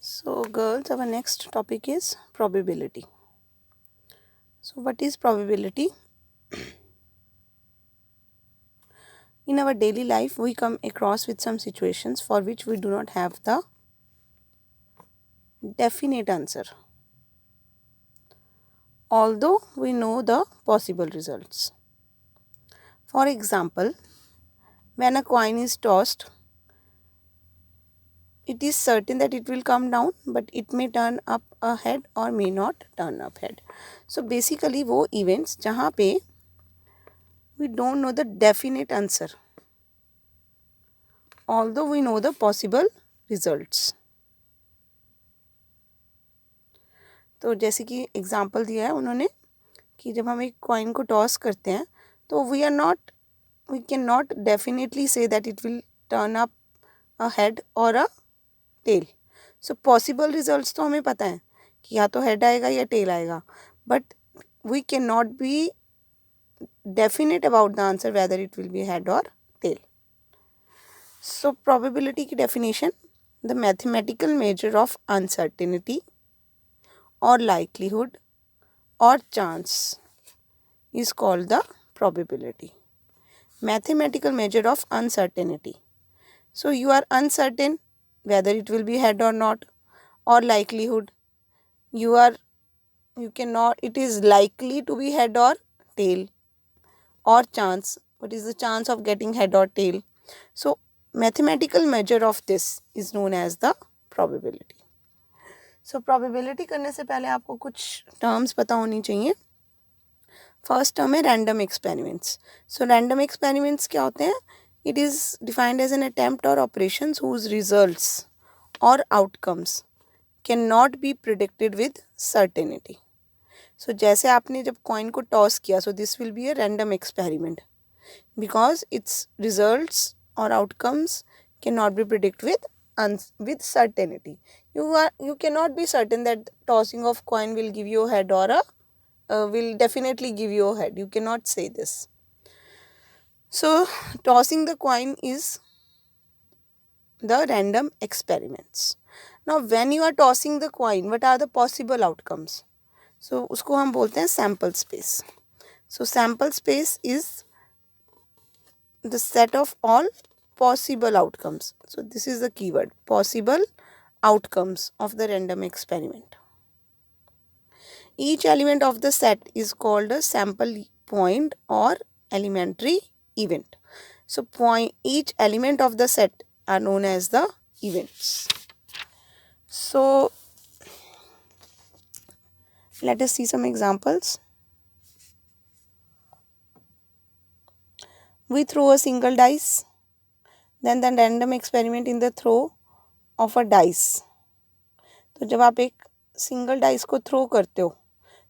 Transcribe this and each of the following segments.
So girls, our next topic is probability. So what is probability? In our daily life, we come across with some situations for which we do not have the definite answer, although we know the possible results. For example, when a coin is tossed, it is certain that it will come down, but it may turn up a head or may not turn up head. So basically वो events जहाँ पे we don't know the definite answer, although we know the possible results. तो जैसे कि example दिया है उन्होंने कि जब हम एक कॉइन को टॉस करते हैं तो we can not definitely say that it will turn up a head or a tail. So possible results तो हमें पता है कि या तो हेड आएगा या टेल आएगा, but we can not be definite about the answer whether it will be head और टेल. सो प्रोबेबिलिटी की definition: the mathematical measure of uncertainty or likelihood or chance is called the probability. Mathematical measure of uncertainty. So you are uncertain whether it will be head or not, or likelihood. You cannot, it is likely to be head or tail, or chance. What is the chance of getting head or tail? So mathematical measure of this is known as the probability. So probability करने से पहले आपको कुछ terms पता होनी चाहिए. First term है random experiments. So random experiments क्या होते हैं? It is defined as an attempt और ऑपरेशंस हुज रिजल्ट्स और outcomes can not be predicted with certainty. So जैसे आपने जब कॉइन को टॉस किया, so this will be a random experiment because its results और outcomes can not be predict with certainty. You cannot be certain that tossing of coin will give you a head or will definitely give you a head. You cannot say this. So tossing the coin is the random experiments. Now when you are tossing the coin, what are the possible outcomes? So उसको हम बोलते हैं sample space. So sample space is the set of all possible outcomes. So this is the keyword, possible outcomes of the random experiment. Each element of the set is called a sample point or elementary event. So each element of the set are known as the events. So let us see some examples. We throw a single dice, then the random experiment in the throw of a dice. तो जब आप एक single dice को throw करते हो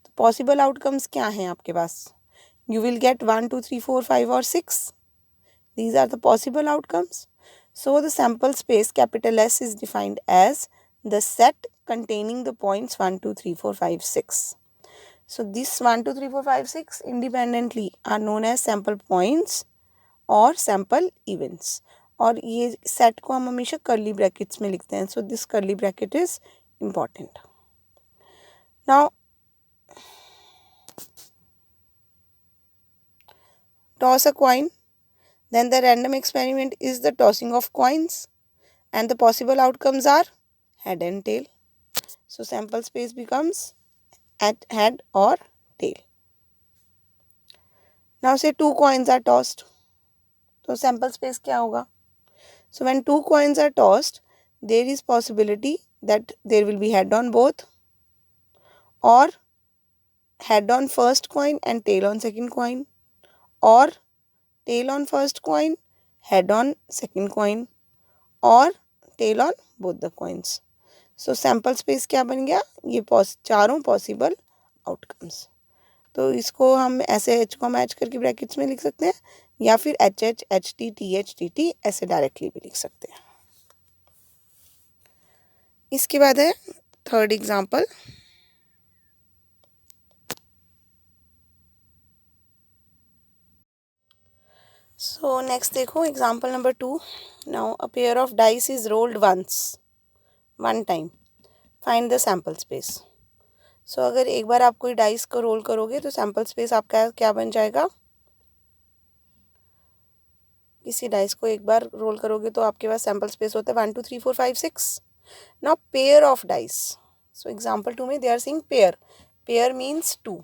तो possible outcomes क्या हैं आपके पास? यू विल गेट 1 2 3 4 5 और 6. These are the possible outcomes. So the sample space capital S is defined as the set containing the points 1 2 3 4 5 6. So this 1 2 3 4 5 6 independently are known as sample points और sample events. और ये set को हम हमेशा curly brackets में लिखते हैं. So this curly bracket is important. Now toss a coin, then the random experiment is the tossing of coins and the possible outcomes are head and tail. So sample space becomes at head or tail. Now say 2 coins are tossed. So sample space क्या होगा? So when 2 coins are tossed, there is possibility that there will be head on both, or head on first coin and tail on second coin, or tail on first coin, head on second coin, और tail on both the coins. So sample space क्या बन गया? ये चारों possible outcomes. तो इसको हम ऐसे H को मैच करके ब्रैकेट्स में लिख सकते हैं, या फिर HH HT TH TT ऐसे डायरेक्टली भी लिख सकते हैं. इसके बाद है थर्ड एग्जाम्पल. सो नेक्स्ट देखो example number 2. Now a pair of dice is rolled one time. Find the sample space. So अगर एक बार आप कोई डाइस को रोल करोगे तो सैम्पल स्पेस आपका क्या बन जाएगा, किसी डाइस को एक बार रोल करोगे तो आपके पास सैम्पल स्पेस होता है 1 2 3 4 5 6। Now pair of dice, so example 2 में they are saying pair, pair means 2,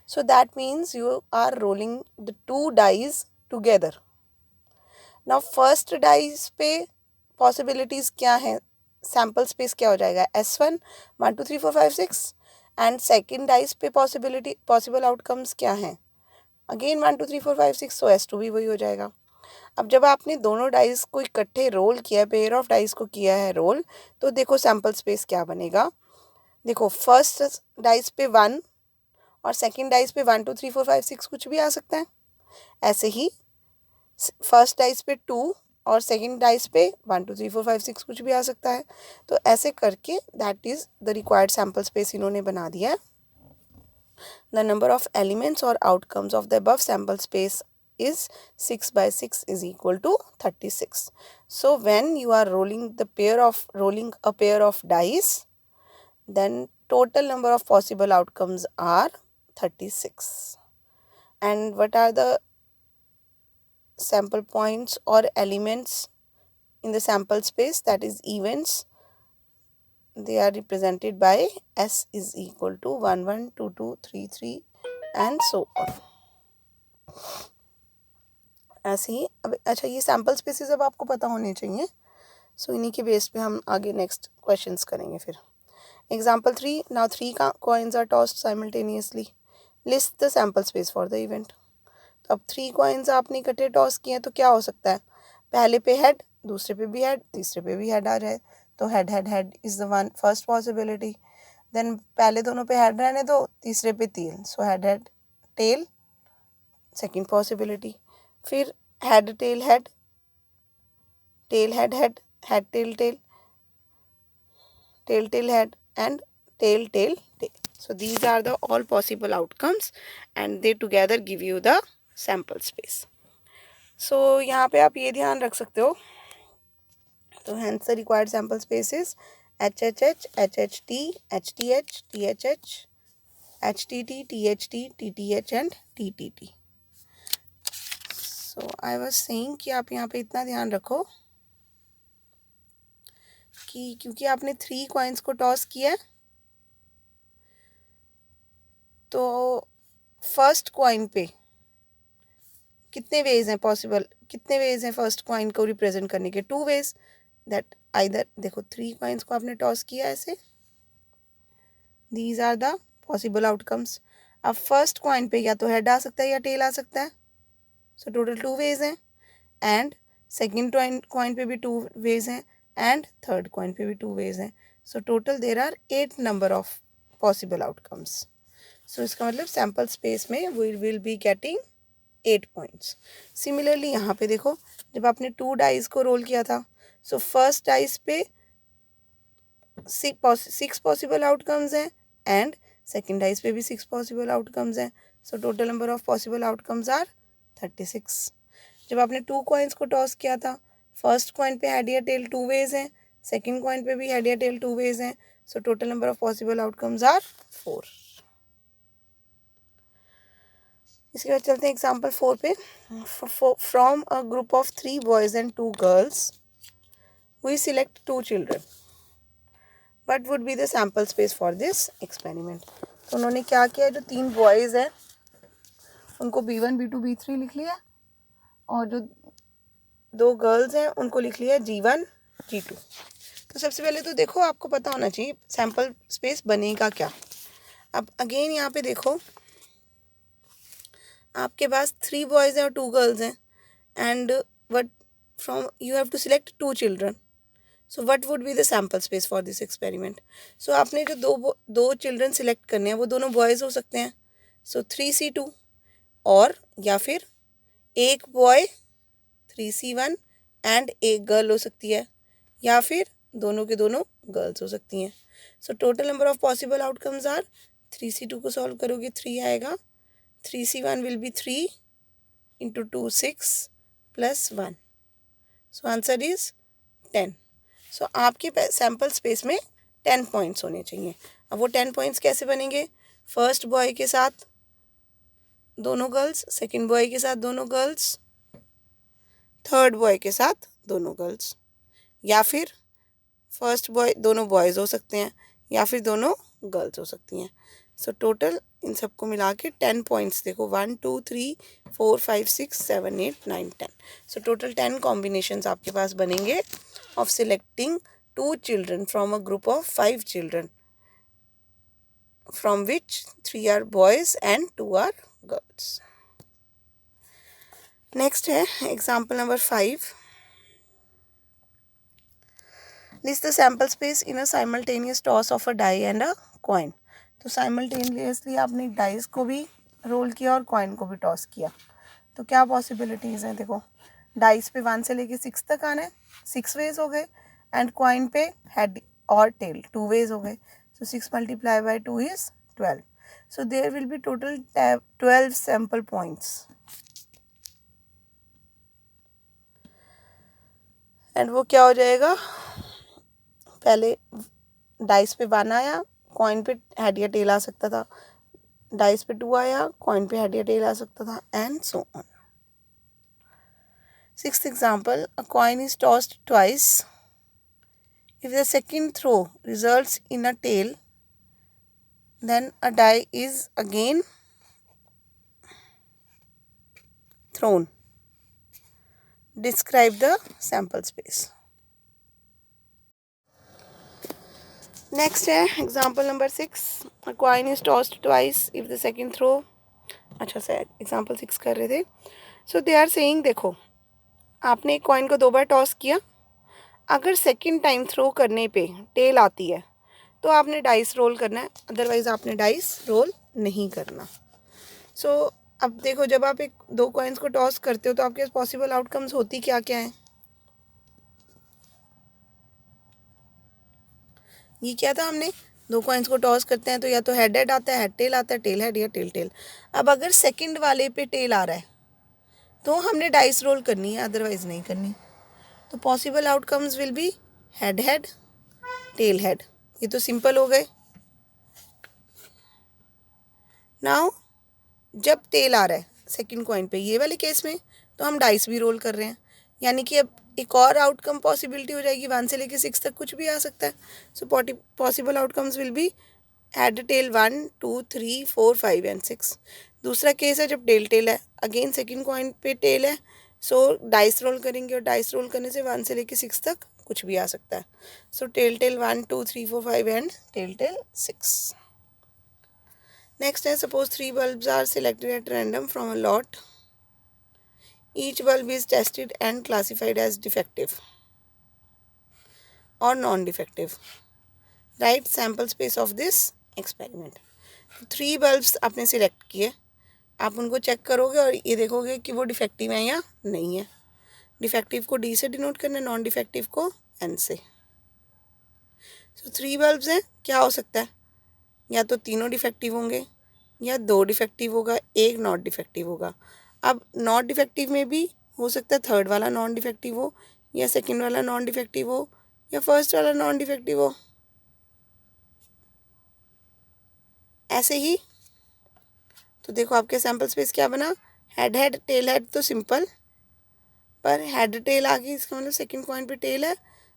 so that means you are rolling the 2 dice together. Now first dice पे पॉसिबिलिटीज क्या है, सैम्पल स्पेस क्या हो जाएगा S1 1 2 3 4 5 6, एंड सेकेंड डाइस पे possible outcomes क्या हैं, अगेन 1 2 3 4 5 6, सो S2 भी वही हो जाएगा। अब जब आपने दोनों डाइस को इकट्ठे रोल किया, पेयर ऑफ डाइस को किया है रोल, तो देखो सैम्पल स्पेस क्या बनेगा। देखो फर्स्ट डाइस पे 1 और सेकंड डाइस पे 1 2 3 4 5 6 कुछ भी आ सकता है। ऐसे ही फर्स्ट डाइस पे 2 और सेकंड डाइस पे 1 2 3 4 5 6 कुछ भी आ सकता है। तो ऐसे करके that is the required sample space इन्होंने बना दिया है। द नंबर ऑफ एलिमेंट्स और outcomes of the above sample space is 6 by 6 is equal to 36. So when you are rolling a pair of dice, then total number of possible outcomes are 36. And what are the sample points or elements in the sample space, that is events? They are represented by S is equal to 1 1 2 2 3 3 and so on. ऐसे ही अब अच्छा, ये sample spaces अब आपको पता होने चाहिए। सो इन्हीं के बेस पे हम आगे नेक्स्ट क्वेश्चंस करेंगे। फिर example 3, now 3 coins are tossed simultaneously, list the sample space for the event. तो अब 3 कॉइन्स आपने इकट्ठे टॉस किए हैं तो क्या हो सकता है, पहले पे हेड, दूसरे पे भी हेड, तीसरे पे भी हेड आ जाए, तो head head head is the one first possibility. Then पहले दोनों पे हेड रहने दो, तीसरे पे tail, so head head tail second possibility. फिर head tail head, tail head head, head tail tail, tail tail head and tail tail tail. So these are the all possible outcomes and they together give you the sample space. So यहाँ पे आप ये ध्यान रख सकते हो, तो hence the required sample space is HHH, HHT, HTH, THH, HTT, THT, TTH and TTT. So I was saying कि आप यहाँ पे इतना ध्यान रखो कि क्योंकि आपने 3 कॉइन्स को टॉस किया तो फर्स्ट कॉइन पे कितने वेज हैं पॉसिबल, कितने वेज हैं फर्स्ट कॉइन को रिप्रेजेंट करने के, 2 वेज, दैट आइदर देखो 3 कॉइन्स को आपने टॉस किया ऐसे, these are the possible outcomes. अब फर्स्ट कॉइन पे या तो हेड आ सकता है या टेल आ सकता है, सो टोटल 2 वेज हैं, एंड सेकेंड कॉइन पे भी 2 वेज हैं, एंड थर्ड कॉइन पे भी 2 वेज हैं, so total there are 8 number of possible outcomes. So इसका मतलब सैम्पल स्पेस में we will be getting 8 points. Similarly यहाँ पे देखो, जब आपने 2 डाइस को रोल किया था, सो फर्स्ट डाइस पे 6 पॉसिबल आउटकम्स हैं, एंड सेकेंड डाइस पे भी 6 पॉसिबल आउटकम्स हैं, so total number of possible outcomes are 36। जब आपने 2 कॉइन्स को टॉस किया था, फर्स्ट कॉइन पे हेड या टेल 2 वेज हैं, सेकेंड कॉइन पे भी हेड या टेल 2 वेज हैं, so total number of possible outcomes are 4। इसके बाद चलते हैं एग्जाम्पल 4 पे। From a group of 3 boys and 2 girls we select 2 children, what would be the sample space for this experiment. तो उन्होंने क्या किया, जो 3 बॉयज़ हैं उनको B1 B2 B3 लिख लिया, और जो 2 गर्ल्स हैं उनको लिख लिया G1 G2। तो सबसे पहले तो देखो आपको पता होना चाहिए सैम्पल स्पेस बनेगा क्या। अब अगेन यहाँ पे देखो, आपके पास 3 बॉयज़ हैं और 2 गर्ल्स हैं, and what from you have to select 2 children, so what would be the sample space for this experiment. So आपने जो दो चिल्ड्रन सिलेक्ट करने हैं वो दोनों बॉयज़ हो सकते हैं, सो 3C2, और या फिर एक बॉय 3C1 एंड एक गर्ल हो सकती है, या फिर दोनों के दोनों गर्ल्स हो सकती हैं। So total number of possible outcomes are, 3C2 को सॉल्व करोगे 3 आएगा, 3C1 will be 3 into 2 6 plus 1, so answer is 10। so आपके सैम्पल स्पेस में 10 पॉइंट्स होने चाहिए। अब वो 10 पॉइंट्स कैसे बनेंगे? फर्स्ट बॉय के साथ दोनों गर्ल्स, सेकंड बॉय के साथ दोनों गर्ल्स, थर्ड बॉय के साथ दोनों गर्ल्स, या फिर फर्स्ट बॉय दोनों बॉयज़ हो सकते हैं या फिर दोनों गर्ल्स हो सकती हैं। सो टोटल इन सबको मिला के 10 पॉइंट्स देखो, 1 2 3 4 5 6 7 8 9 10। सो टोटल 10 कॉम्बिनेशंस आपके पास बनेंगे of selecting 2 children from a group of 5 children, from which 3 are boys and 2 are girls. Next है example number 5। List the sample space in a simultaneous toss of a die and a coin. तो simultaneously आपने dice को भी role किया और coin को भी toss किया, तो क्या पॉसिबिलिटीज़ हैं? देखो, डाइस पे 1 से लेके 6 तक आना है, 6 वेज हो गए, एंड कॉइन पे हेड और टेल 2 वेज हो गए। So 6 multiply by 2 is 12. So there will be total 12 sample points, and वो क्या हो जाएगा? पहले डाइस पे 1 आया, कॉइन पे हेड या टेल आ सकता था, डाइस पे 2 आया, कॉइन पे हेड या टेल आ सकता था, and so on. Sixth example, a coin is tossed twice, if the second throw results in a tail, then a die is again thrown. Describe the sample space. Next है example number 6. A coin is tossed twice if the second throw. अच्छा sir, example 6 कर रहे थे. So they are saying, देखो, आपने एक coin को 2 बार toss किया, अगर सेकेंड टाइम थ्रो करने पे टेल आती है तो आपने डाइस रोल करना है, अदरवाइज आपने डाइस रोल नहीं करना। सो अब देखो, जब आप एक 2 कॉइन्स को टॉस करते हो तो आपके पास पॉसिबल आउटकम्स होती क्या क्या हैं? ये क्या था, हमने 2 कॉइन्स को टॉस करते हैं तो या तो हेड हेड आता है, हेड टेल आता है, टेल हेड या टेल टेल। अब अगर सेकंड वाले पे टेल आ रहा है तो हमने डाइस रोल करनी है, अदरवाइज नहीं करनी। तो possible outcomes will be head head, tail head. ये तो सिंपल हो गए। नाउ जब टेल आ रहा है सेकंड कॉइन पे, ये वाले केस में, तो हम डाइस भी रोल कर रहे हैं, यानी कि अब एक और आउटकम पॉसिबिलिटी हो जाएगी, 1 से लेके 6 तक कुछ भी आ सकता है। So possible outcomes will be head tail 1 2 3 4 5 and 6। दूसरा केस है जब टेल टेल है, अगेन सेकंड कॉइन पे टेल है, सो डाइस रोल करेंगे, और डाइस रोल करने से 1 से लेके 6 तक कुछ भी आ सकता है। So tail tail 1 2 3 4 5 and tail tail 6। Next है, suppose 3 bulbs are selected at random from a lot. Each bulb is tested and classified as defective or non-defective. Write sample space of this experiment. 3 bulbs आपने select किए, आप उनको check करोगे और ये देखोगे कि वो डिफेक्टिव हैं या नहीं है। डिफेक्टिव को D से डिनोट करना है, नॉन डिफेक्टिव को N से। सो 3 बल्ब्स हैं, क्या हो सकता है? या तो तीनों डिफेक्टिव होंगे, या 2 डिफेक्टिव होगा, एक नॉट डिफेक्टिव होगा। अब नॉट डिफेक्टिव में भी हो सकता है थर्ड वाला नॉन डिफेक्टिव हो, या सेकंड वाला नॉन डिफेक्टिव हो, या फर्स्ट वाला नॉन डिफेक्टिव हो, ऐसे ही। तो देखो आपके सैम्पल स्पेस क्या बना, हेड हेड टेल हेड तो सिंपल, पर हेड टेल आ गई, इसका मतलब सेकंड कॉइन पे टेल है।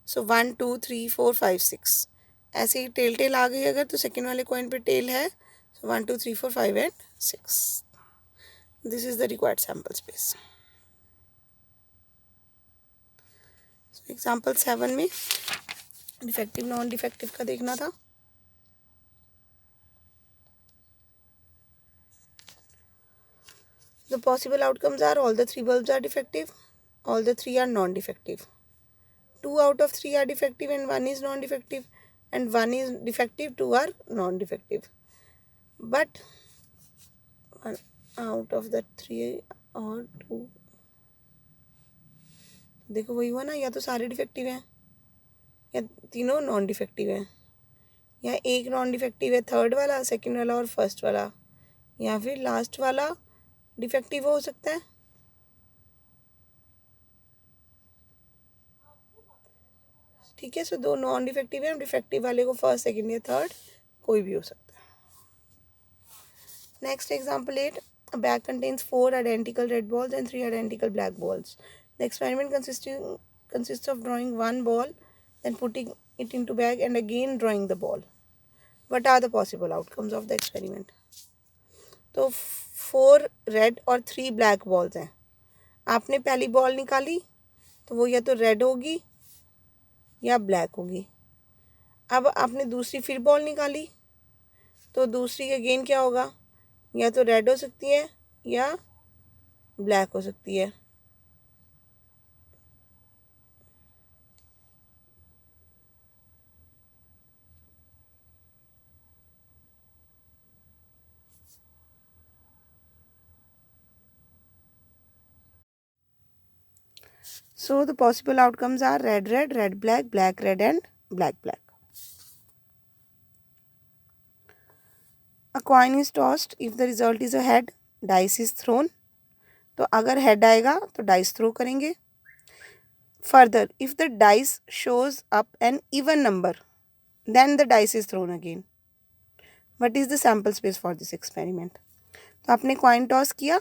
सो 1 2 3 4 5 6, ऐसे ही टेल टेल आ गई अगर, तो सेकंड वाले कॉइन पे टेल है। सो 1 2 3 4 5 and 6। This is the required sample space. Example 7 में डिफेक्टिव नॉन डिफेक्टिव का देखना था। The possible outcomes are all the 3 bulbs are defective, all the 3 are non-defective, 2 out of 3 are defective and 1 is non-defective, and 1 is defective, 2 are non-defective. But 1 out of the 3 or 2, देखो वही हुआ ना, या तो सारे डिफेक्टिव हैं या तीनों नॉन डिफेक्टिव हैं, या एक नॉन डिफेक्टिव है थर्ड वाला, सेकंड वाला और फर्स्ट वाला, या फिर लास्ट वाला डिफेक्टिव हो सकता है। ठीक है। सो दो नॉन डिफेक्टिव है, हम डिफेक्टिव वाले को फर्स्ट, सेकंड या थर्ड कोई भी हो सकता है। Next example 8, a bag contains 4 identical red balls and 3 identical black balls. The experiment consists of drawing one ball, then putting it into bag and again drawing the ball. What are the possible outcomes of the experiment? तो 4 red और 3 black balls हैं। आपने पहली ball निकाली तो वो या तो रेड होगी या ब्लैक होगी। अब आपने दूसरी फिर बॉल निकाली तो दूसरी अगेन क्या होगा, या तो रेड हो सकती है या ब्लैक हो सकती है। So the possible outcomes are red red, red black, black red and black black. A coin is tossed. If the result is a head, dice is thrown. तो अगर हेड आएगा तो डाइस थ्रो करेंगे। Further if the dice shows up an even number then the dice is thrown again. What is the sample space for this experiment? तो आपने coin toss किया,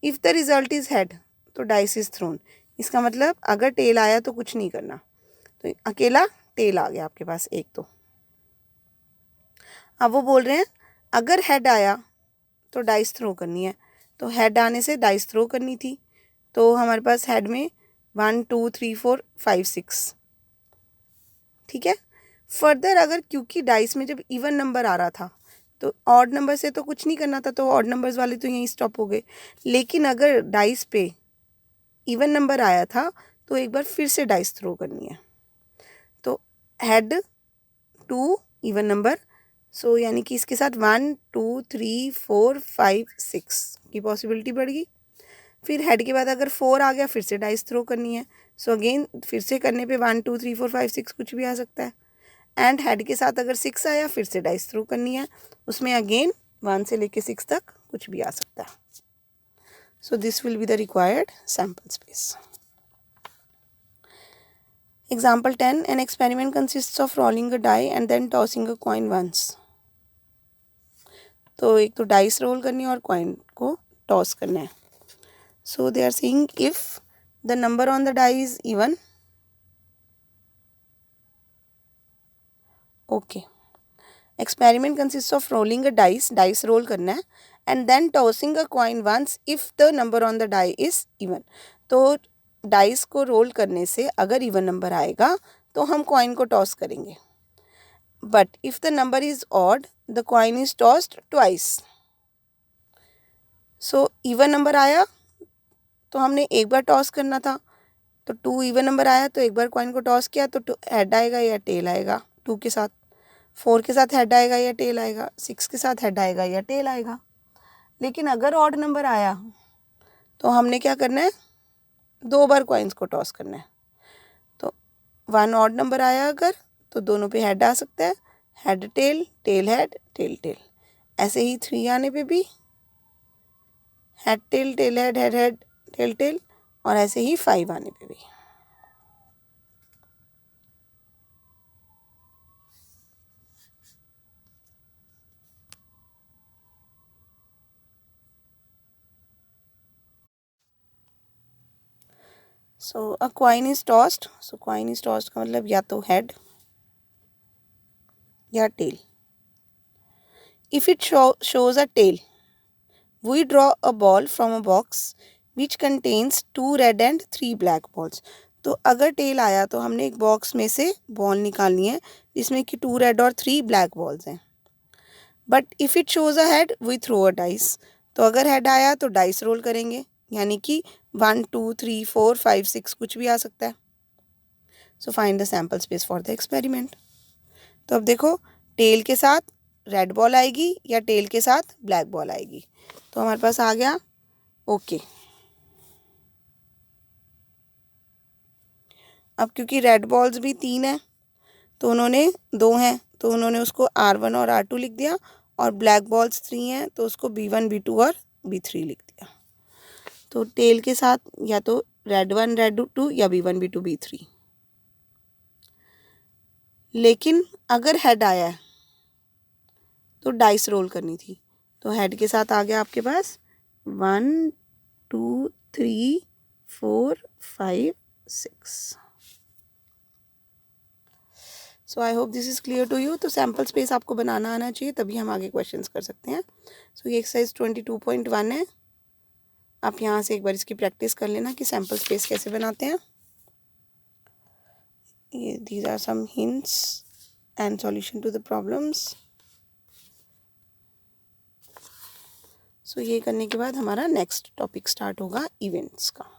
if the result is head तो dice is thrown. इसका मतलब अगर tell आया तो कुछ नहीं करना, तो अकेला टेल आ गया आपके पास एक। तो अब वो बोल रहे हैं अगर हेड आया तो डाइस थ्रो करनी है, तो हेड आने से डाइस थ्रो करनी थी। तो हमारे पास हेड में 1 2 3 4 5 6, ठीक है। फर्दर अगर क्योंकि डाइस में जब इवन नंबर आ रहा था तो ऑड नंबर से तो कुछ नहीं करना था, तो ऑड नंबर्स वाले तो यहीं स्टॉप हो गए। लेकिन अगर डाइस पे इवन नंबर आया था तो एक बार फिर से डाइस थ्रो करनी है। तो हेड 2 इवन नंबर, सो यानी कि इसके साथ 1 2 3 4 5 6 की पॉसिबिलिटी बढ़ गई। फिर हेड के बाद अगर 4 आ गया फिर से डाइस थ्रो करनी है। सो अगेन फिर से करने पे 1 2 3 4 5 6 कुछ भी आ सकता है। एंड हेड के साथ अगर 6 आया फिर से डाइस थ्रो करनी है, उसमें अगेन 1 से लेके 6 तक कुछ भी आ सकता है। सो this will be the required sample space. Example 10, an experiment consists of rolling a die and then tossing a coin once. तो एक तो डाइस रोल करनी है और कॉइन को टॉस करना है। So they are saying if the number on the die is even, okay, experiment consist of rolling a dice, dice roll करना है, and then tossing a coin once if the number on the die is even. तो dice को roll करने से अगर even number आएगा तो हम कॉइन को टॉस करेंगे, but if the number is odd the coin is tossed twice. So even number आया तो हमने एक बार टॉस करना था, तो 2 इवन नंबर आया तो एक बार कॉइन को टॉस किया तो हेड आएगा या टेल आएगा 2 के साथ, 4 के साथ हेड आएगा या टेल आएगा, 6 के साथ हेड आएगा या टेल आएगा। लेकिन अगर ऑड नंबर आया तो हमने क्या करना है, 2 बार कॉइन्स को टॉस करना है। तो 1 ऑड नंबर आया अगर तो दोनों पे हेड आ सकता है, head tail, tail head, tail tail. ऐसे ही 3 आने पे भी head tail, tail head, head head, tail tail, और ऐसे ही 5 आने पे भी। So a coin is tossed, so coin is tossed का मतलब या तो हेड या tail. If it shows a tail, we draw a ball from a box which contains 2 red and 3 black balls. तो अगर टेल आया तो हमने एक बॉक्स में से बॉल निकालनी है जिसमें कि 2 रेड और 3 ब्लैक बॉल्स हैं। But if it shows a head we throw a dice, तो अगर हेड आया तो डाइस रोल करेंगे, यानी कि 1 2 3 4 5 6 कुछ भी आ सकता है। So find the sample space for the experiment. तो अब देखो टेल के साथ रेड बॉल आएगी या टेल के साथ ब्लैक बॉल आएगी, तो हमारे पास आ गया ओके। अब क्योंकि रेड बॉल्स भी 3 हैं तो उन्होंने 2 हैं तो उन्होंने उसको R1 और R2 लिख दिया, और ब्लैक बॉल्स 3 हैं तो उसको B1 B2 और B3 लिख दिया। तो टेल के साथ या तो रेड 1 रेड 2 या B1 B2 B3। लेकिन अगर हेड आया है तो डाइस रोल करनी थी। तो हेड के साथ आ गया आपके पास 1 2 3 4 5 6। So I hope this is clear to you. तो सैम्पल स्पेस आपको बनाना आना चाहिए, तभी हम आगे क्वेश्चंस कर सकते हैं। सो ये एक्सरसाइज 22.1 है। आप यहाँ से एक बार इसकी प्रैक्टिस कर लेना कि सैम्पल स्पेस कैसे बनाते हैं। ये these are some hints and solution to the problems. So ये करने के बाद हमारा नेक्स्ट टॉपिक स्टार्ट होगा इवेंट्स का।